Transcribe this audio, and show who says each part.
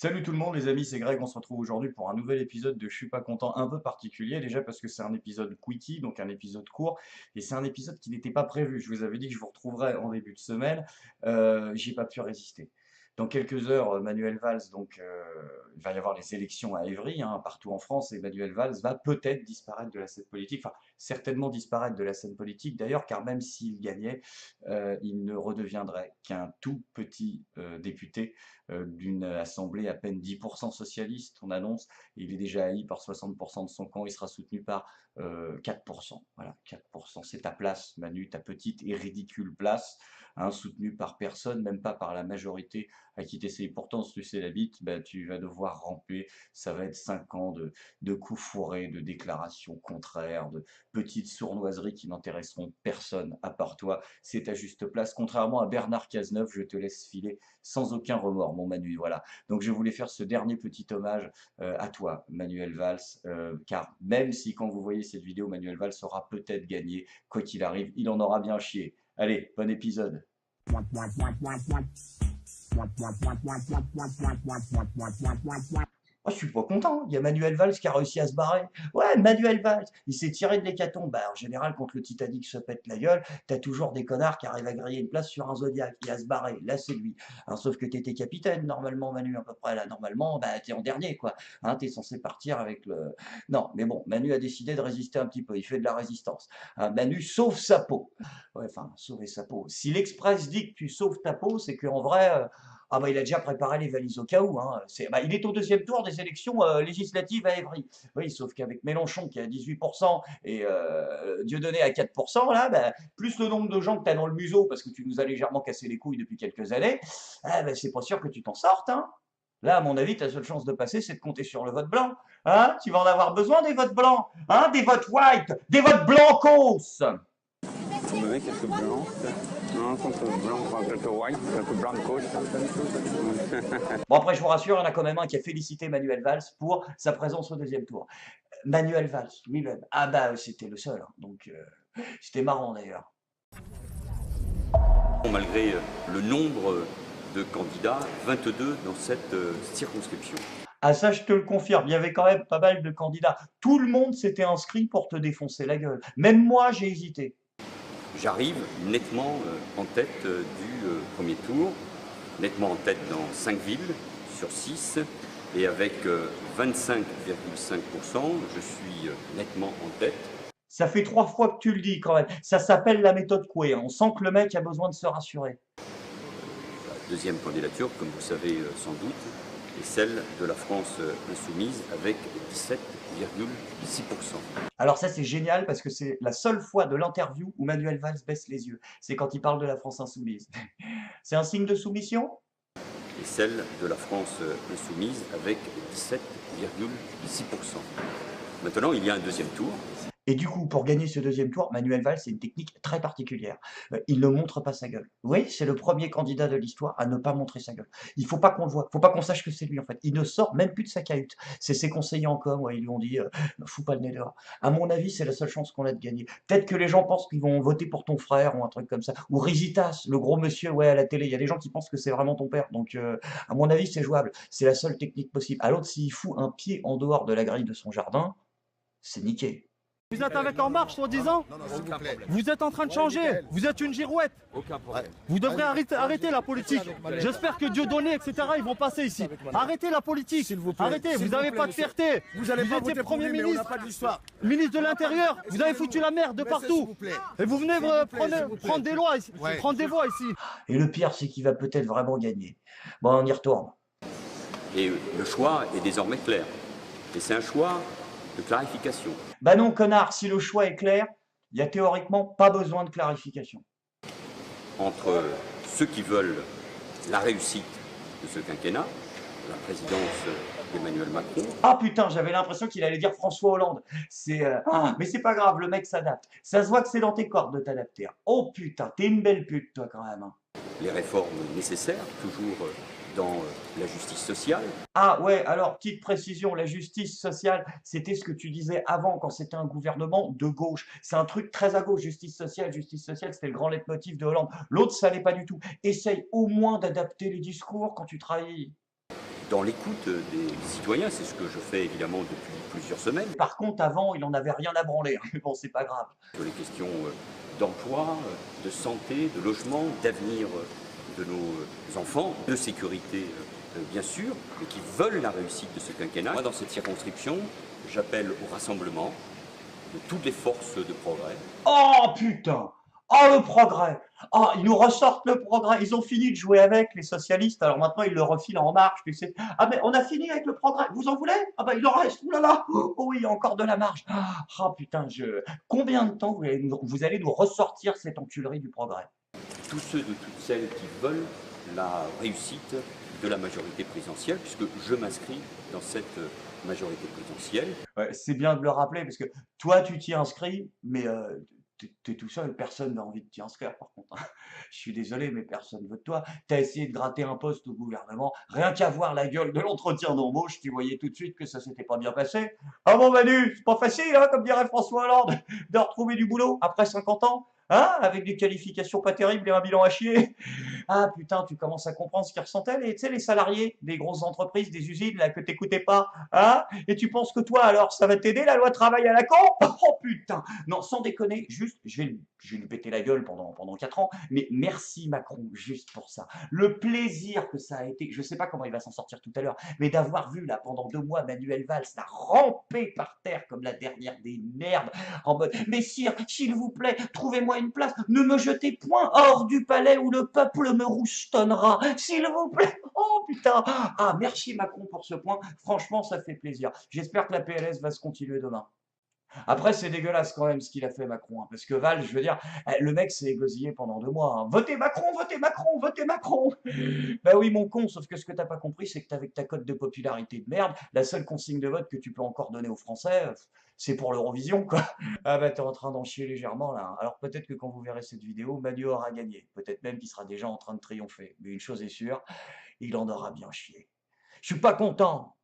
Speaker 1: Salut tout le monde les amis, c'est Greg, on se retrouve aujourd'hui pour un nouvel épisode de Je suis pas content un peu particulier, déjà parce que c'est un épisode quickie, donc un épisode court, et c'est un épisode qui n'était pas prévu. Je vous avais dit que je vous retrouverais en début de semaine, j'ai pas pu résister. Dans quelques heures, Manuel Valls, il va y avoir les élections à Évry, hein, partout en France, et Manuel Valls va peut-être disparaître de la scène politique, enfin certainement disparaître de la scène politique d'ailleurs, car même s'il gagnait, il ne redeviendrait qu'un tout petit député d'une assemblée à peine 10% socialiste, on annonce. Il est déjà haï par 60% de son camp, il sera soutenu par 4%. Voilà, 4%, c'est ta place, Manu, ta petite et ridicule place, hein, soutenue par personne, même pas par la majorité à qui tu essayes pourtant de se sucer la bite, bah, tu vas devoir ramper. Ça va être 5 ans de coups fourrés, de déclarations contraires, de petites sournoiseries qui n'intéresseront personne à part toi. C'est ta juste place. Contrairement à Bernard Cazeneuve, je te laisse filer sans aucun remords, mon Manu. Voilà. Donc je voulais faire ce dernier petit hommage à toi, Manuel Valls, car même si quand vous voyez cette vidéo, Manuel Valls aura peut-être gagné, quoi qu'il arrive, il en aura bien chié. Allez, bon épisode. Moi, je suis pas content. Il y a Manuel Valls qui a réussi à se barrer. Ouais, Manuel Valls, il s'est tiré de l'hécatombe. Bah, en général, quand le Titanic se pète la gueule, t'as toujours des connards qui arrivent à griller une place sur un Zodiac. Il a se barrer. Là, c'est lui. Alors, sauf que t'étais capitaine, normalement, Manu, à peu près. Là, normalement, bah, t'es en dernier, quoi. Hein, t'es censé partir avec le. Non, mais bon, Manu a décidé de résister un petit peu. Il fait de la résistance. Hein, Manu sauve sa peau. Ouais, enfin, sauver sa peau. Si l'Express dit que tu sauves ta peau, c'est qu'en vrai. Ah bah il a déjà préparé les valises au cas où. Hein. Il est au deuxième tour des élections législatives à Évry. Oui, sauf qu'avec Mélenchon qui est à 18% et Dieudonné à 4%, là, bah, plus le nombre de gens que tu as dans le museau, parce que tu nous as légèrement cassé les couilles depuis quelques années, bah, c'est pas sûr que tu t'en sortes. Hein. Là, à mon avis, ta seule chance de passer, c'est de compter sur le vote blanc. Hein, tu vas en avoir besoin des votes blancs, hein, des votes white, des votes blancos.
Speaker 2: Vous avez quelques blancs? Non, quelques blancs, quelques white, quelques blancos.
Speaker 1: Bon, après, je vous rassure, il y en a quand même un qui a félicité Manuel Valls pour sa présence au deuxième tour. Manuel Valls, lui-même. Ah bah, c'était le seul. Hein. Donc, c'était marrant d'ailleurs.
Speaker 3: Malgré le nombre de candidats, 22 dans cette circonscription.
Speaker 1: Ah ça, je te le confirme, il y avait quand même pas mal de candidats. Tout le monde s'était inscrit pour te défoncer la gueule. Même moi, j'ai hésité.
Speaker 3: J'arrive nettement en tête du premier tour, nettement en tête dans 5 villes sur 6, et avec 25,5%, je suis nettement en tête.
Speaker 1: Ça fait 3 fois que tu le dis quand même. Ça s'appelle la méthode Coué. On sent que le mec a besoin de se rassurer.
Speaker 3: La deuxième candidature, comme vous savez sans doute, est celle de la France insoumise avec 17,6%.
Speaker 1: Alors ça, c'est génial parce que c'est la seule fois de l'interview où Manuel Valls baisse les yeux. C'est quand il parle de la France insoumise. C'est un signe de soumission?
Speaker 3: Et celle de la France insoumise avec 17,6%. Maintenant, il y a un deuxième tour.
Speaker 1: Et du coup, pour gagner ce deuxième tour, Manuel Valls, c'est une technique très particulière. Il ne montre pas sa gueule. Oui, c'est le premier candidat de l'histoire à ne pas montrer sa gueule. Il faut pas qu'on le voit, faut pas qu'on sache que c'est lui en fait. Il ne sort même plus de sa cahute. C'est ses conseillers en com, ouais, ils lui ont dit fous pas le nez dehors. À mon avis, c'est la seule chance qu'on a de gagner. Peut-être que les gens pensent qu'ils vont voter pour ton frère ou un truc comme ça. Ou Rizitas, le gros monsieur, ouais, à la télé. Il y a des gens qui pensent que c'est vraiment ton père. Donc, à mon avis, c'est jouable. C'est la seule technique possible. À l'autre, s'il fout un pied en dehors de la grille de son jardin, c'est niqué.
Speaker 4: Vous êtes avec En Marche, soi-disant? Vous êtes en train de changer. Vous êtes une girouette. Vous devrez arrêter la politique. J'espère que Dieudonné, etc., ils vont passer ici. Arrêtez la politique. Arrêtez, vous n'avez pas de fierté. Vous étiez Premier ministre, ministre de l'Intérieur. Vous avez foutu la merde de partout. Et vous venez prendre des lois ici, prendre des voix ici.
Speaker 1: Et le pire, c'est qu'il va peut-être vraiment gagner. Bon, on y retourne.
Speaker 3: Et le choix est désormais clair. Et c'est un choix de clarification.
Speaker 1: Bah non, connard, si le choix est clair, il y a théoriquement pas besoin de clarification.
Speaker 3: Entre ceux qui veulent la réussite de ce quinquennat, la présidence d'Emmanuel Macron.
Speaker 1: Ah putain, j'avais l'impression qu'il allait dire François Hollande. Mais c'est pas grave, le mec s'adapte. Ça se voit que c'est dans tes cordes de t'adapter. Oh putain, t'es une belle pute, toi, quand même.
Speaker 3: Les réformes nécessaires, toujours dans la justice sociale.
Speaker 1: Ah ouais, alors, petite précision, la justice sociale, c'était ce que tu disais avant, quand c'était un gouvernement de gauche. C'est un truc très à gauche, justice sociale, c'était le grand leitmotiv de Hollande. L'autre, ça l'est pas du tout. Essaye au moins d'adapter les discours quand tu travailles.
Speaker 3: dans l'écoute des citoyens. C'est ce que je fais évidemment depuis plusieurs semaines.
Speaker 1: Par contre, avant, il en avait rien à branler. Mais bon, c'est pas grave.
Speaker 3: Sur les questions d'emploi, de santé, de logement, d'avenir de nos enfants, de sécurité bien sûr, mais qui veulent la réussite de ce quinquennat. Moi, dans cette circonscription, j'appelle au rassemblement de toutes les forces de progrès.
Speaker 1: Oh putain! Oh le progrès! Oh, ils nous ressortent le progrès. Ils ont fini de jouer avec les socialistes, alors maintenant ils le refilent en marche, tu sais. Ah mais on a fini avec le progrès. Vous en voulez? Ah bah il en reste. Ouh là là! Oh oui, il y a encore de la marge. Ah putain, combien de temps vous allez nous ressortir cette enculerie du progrès?
Speaker 3: Tous ceux de toutes celles qui veulent la réussite de la majorité présidentielle, puisque je m'inscris dans cette majorité présidentielle.
Speaker 1: Ouais, c'est bien de le rappeler, parce que toi tu t'y inscris, mais t'es tout seul, personne n'a envie de t'y inscrire par contre. Je suis désolé, mais personne ne veut de toi. T'as essayé de gratter un poste au gouvernement, rien qu'à voir la gueule de l'entretien d'embauche, tu voyais tout de suite que ça s'était pas bien passé. Ah bon Manu, c'est pas facile, hein, comme dirait François Hollande, de retrouver du boulot après 50 ans, hein, avec des qualifications pas terribles et un bilan à chier. Ah putain, tu commences à comprendre ce qu'ils ressentaient, tu sais, les salariés des grosses entreprises, des usines, là, que t'écoutais pas, hein? Et tu penses que toi, alors, ça va t'aider, la loi travail à la con? Oh putain! Non, sans déconner, juste, je vais lui péter la gueule pendant 4 ans, mais merci Macron, juste pour ça. Le plaisir que ça a été, je sais pas comment il va s'en sortir tout à l'heure, mais d'avoir vu, là, pendant 2 mois, Manuel Valls, là, ramper par terre comme la dernière des merdes, en mode, mais sire, s'il vous plaît, trouvez-moi une place, ne me jetez point hors du palais où le peuple me roustonnera, s'il vous plaît. Oh putain. Ah, merci Macron pour ce point. Franchement, ça fait plaisir. J'espère que la PLS va se continuer demain. Après, c'est dégueulasse quand même ce qu'il a fait Macron, hein, parce que Valls, je veux dire, le mec s'est égosillé pendant 2 mois. Hein. Votez Macron, votez Macron, votez Macron. Bah oui, mon con, sauf que ce que t'as pas compris, c'est que avec ta cote de popularité de merde, la seule consigne de vote que tu peux encore donner aux Français, c'est pour l'Eurovision, quoi. Ah bah t'es en train d'en chier légèrement là. Alors peut-être que quand vous verrez cette vidéo, Manu aura gagné. Peut-être même qu'il sera déjà en train de triompher. Mais une chose est sûre, il en aura bien chié. Je suis pas content.